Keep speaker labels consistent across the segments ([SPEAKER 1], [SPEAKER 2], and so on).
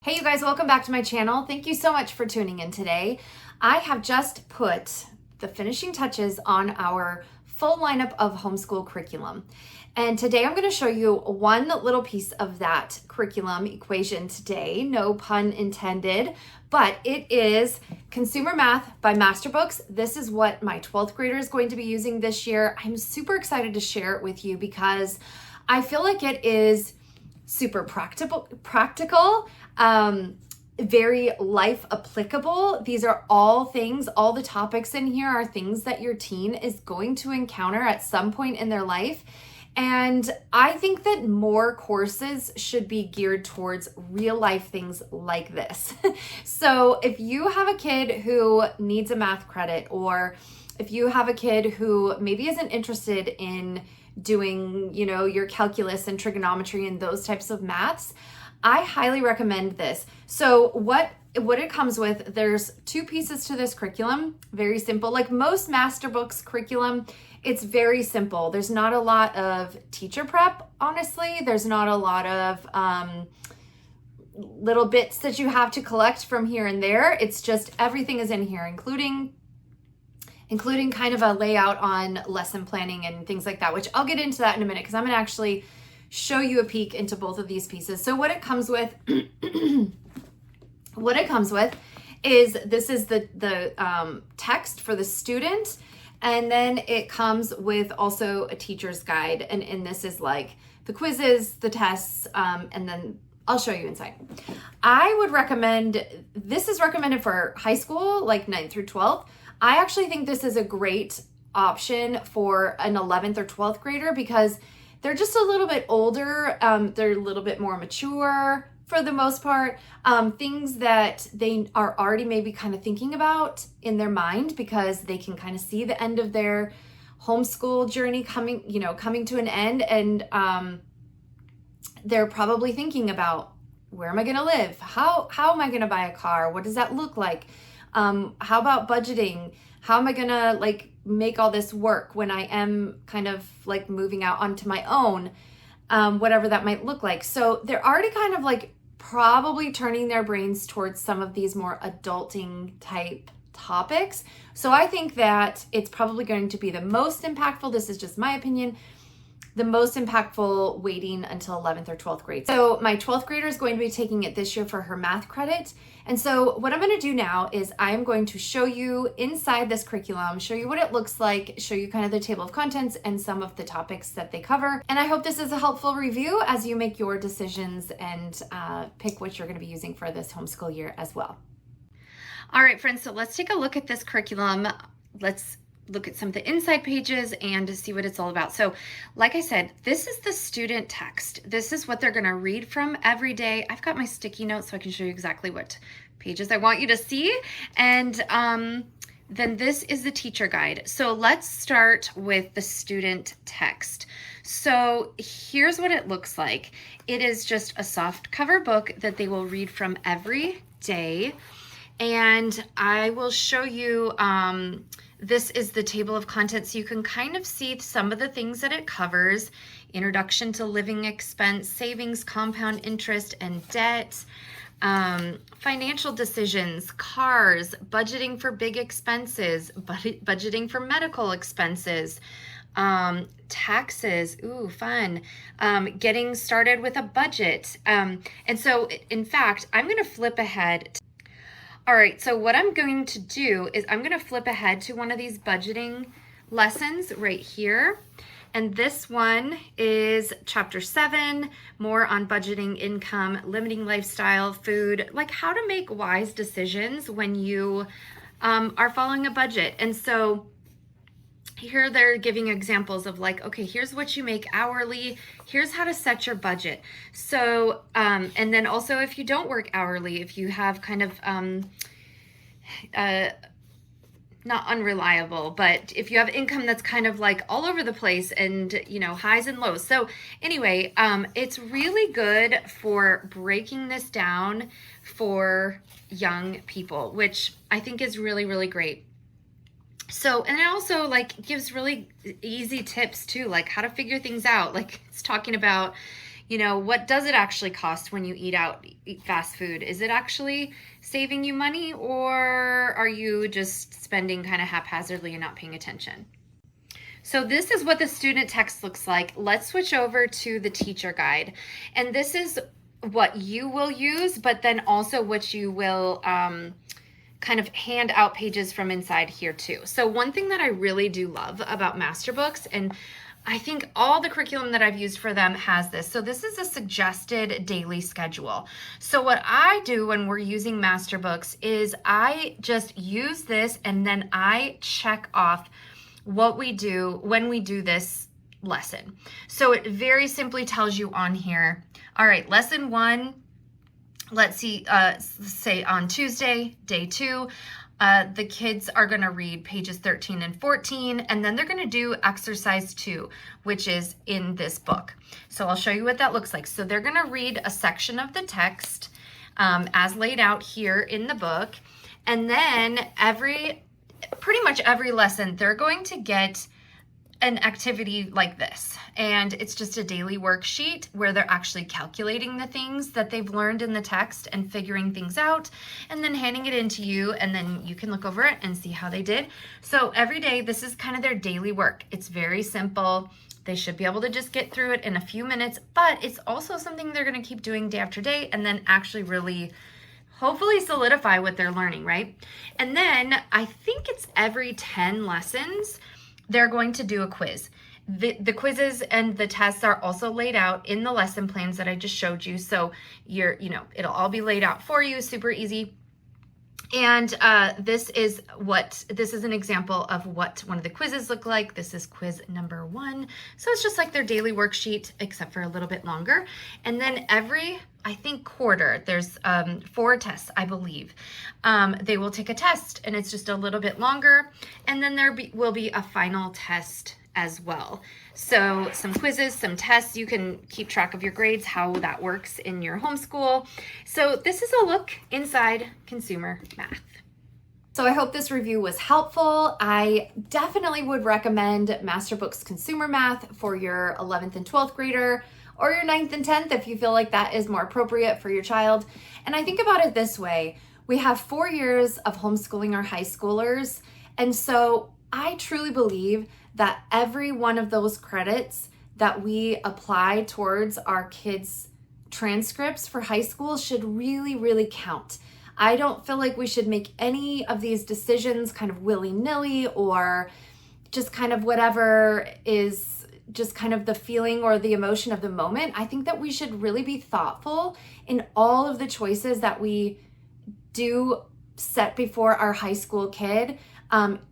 [SPEAKER 1] Hey you guys, welcome back to my channel. Thank you so much for tuning in today. I have just put the finishing touches on our full lineup of homeschool curriculum. And today I'm going to show you one little piece of that curriculum equation today, no pun intended, but it is Consumer Math by Masterbooks. This is what my 12th grader is going to be using this year. I'm super excited to share it with you because I feel like it is super practical, very life applicable. These are all things, all the topics in here are things that your teen is going to encounter at some point in their life. And I think that more courses should be geared towards real life things like this. So if you have a kid who needs a math credit, or if you have a kid who maybe isn't interested in doing, your calculus and trigonometry and those types of maths, I highly recommend this. So what it comes with, there's two pieces to this curriculum, very simple. Like most Masterbooks curriculum, it's very simple. There's not a lot of teacher prep, honestly. There's not a lot of little bits that you have to collect from here and there. It's just everything is in here, including kind of a layout on lesson planning and things like that, which I'll get into that in a minute because I'm gonna actually show you a peek into both of these pieces. So what it comes with, is this is the text for the student, and then it comes with also a teacher's guide, and this is like the quizzes, the tests, and then I'll show you inside. I would recommend, this is recommended for high school, like 9th through 12th. I actually think this is a great option for an 11th or 12th grader because they're just a little bit older. They're a little bit more mature for the most part. Things that they are already maybe kind of thinking about in their mind because they can kind of see the end of their homeschool journey coming to an end. And they're probably thinking about, where am I going to live? How am I going to buy a car? What does that look like? How about budgeting? How am I gonna make all this work when I am kind of moving out onto my own, whatever that might look like. So they're already kind of probably turning their brains towards some of these more adulting type topics. So I think that it's probably going to be the most impactful. This is just my opinion. The most impactful waiting until 11th or 12th grade. So my 12th grader is going to be taking it this year for her math credit. And so what I'm going to do now is I'm going to show you inside this curriculum, show you what it looks like, show you kind of the table of contents and some of the topics that they cover. And I hope this is a helpful review as you make your decisions and pick what you're going to be using for this homeschool year as well. All right, friends, so let's take a look at this curriculum. Let's look at some of the inside pages and to see what it's all about. So like I said, this is the student text. This is what they're going to read from every day. I've got my sticky notes so I can show you exactly what pages I want you to see. And then this is the teacher guide. So let's start with the student text. So here's what it looks like. It is just a soft cover book that they will read from every day. And I will show you, this is the table of contents. So you can kind of see some of the things that it covers: introduction to living expense, savings, compound interest, and debt, financial decisions, cars, budgeting for big expenses, budgeting for medical expenses, taxes, ooh, fun, getting started with a budget. And so in fact, I'm going to flip ahead. All right, so what I'm going to do is I'm going to flip ahead to one of these budgeting lessons right here. And this one is chapter 7, more on budgeting, income, limiting lifestyle, food, like how to make wise decisions when you are following a budget. And so here they're giving examples of okay, here's what you make hourly, here's how to set your budget. So, and then also if you don't work hourly, if you have kind of, not unreliable, but if you have income that's kind of all over the place and, highs and lows. So anyway, it's really good for breaking this down for young people, which I think is really, really great. So, and it also gives really easy tips too, how to figure things out. It's talking about, what does it actually cost when you eat fast food? Is it actually saving you money, or are you just spending kind of haphazardly and not paying attention? So this is what the student text looks like. Let's switch over to the teacher guide. And this is what you will use, but then also what you will kind of hand out pages from inside here too. So one thing that I really do love about Masterbooks, and I think all the curriculum that I've used for them has this. So this is a suggested daily schedule. So what I do when we're using Masterbooks is I just use this and then I check off what we do when we do this lesson. So it very simply tells you on here, all right, lesson 1, let's see, say on Tuesday, day 2, the kids are going to read pages 13 and 14, and then they're going to do exercise 2, which is in this book. So I'll show you what that looks like. So they're going to read a section of the text as laid out here in the book, and then pretty much every lesson, they're going to get an activity like this. And it's just a daily worksheet where they're actually calculating the things that they've learned in the text and figuring things out and then handing it in to you, and then you can look over it and see how they did. So every day, this is kind of their daily work. It's very simple. They should be able to just get through it in a few minutes, but it's also something they're going to keep doing day after day and then actually really hopefully solidify what they're learning, right? And then I think it's every 10 lessons, they're going to do a quiz. The quizzes and the tests are also laid out in the lesson plans that I just showed you. So it'll all be laid out for you, super easy. And this is an example of what one of the quizzes look like. This is quiz number 1. So it's just like their daily worksheet, except for a little bit longer. And then every, I think, quarter, there's 4 tests, I believe. They will take a test, and it's just a little bit longer. And then there will be a final test as well. So some quizzes, some tests, you can keep track of your grades, how that works in your homeschool. So this is a look inside consumer math. So I hope this review was helpful. I definitely would recommend Masterbooks Consumer Math for your 11th and 12th grader, or your 9th and 10th if you feel like that is more appropriate for your child. And I think about it this way. We have 4 years of homeschooling our high schoolers. And so I truly believe that every one of those credits that we apply towards our kids' transcripts for high school should really, really count. I don't feel like we should make any of these decisions kind of willy-nilly or just kind of whatever is just kind of the feeling or the emotion of the moment. I think that we should really be thoughtful in all of the choices that we do set before our high school kid.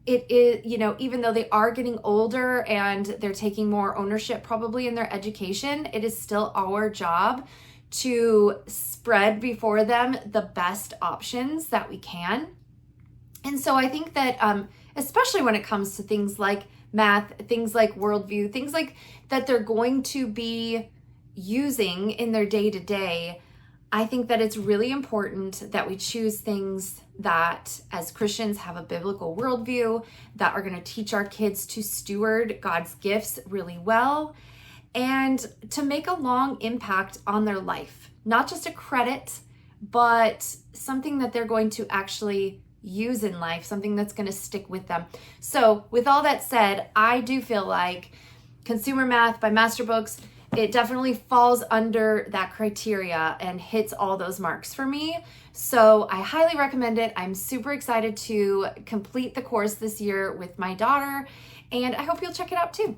[SPEAKER 1] It is, even though they are getting older and they're taking more ownership probably in their education, it is still our job to spread before them the best options that we can. And so I think that, especially when it comes to things like math, things like worldview, things like that they're going to be using in their day-to-day, I think that it's really important that we choose things that as Christians have a biblical worldview, that are going to teach our kids to steward God's gifts really well and to make a long impact on their life. Not just a credit, but something that they're going to actually use in life, something that's going to stick with them. So with all that said, I do feel like Consumer Math by Masterbooks, it definitely falls under that criteria and hits all those marks for me. So I highly recommend it. I'm super excited to complete the course this year with my daughter, and I hope you'll check it out too.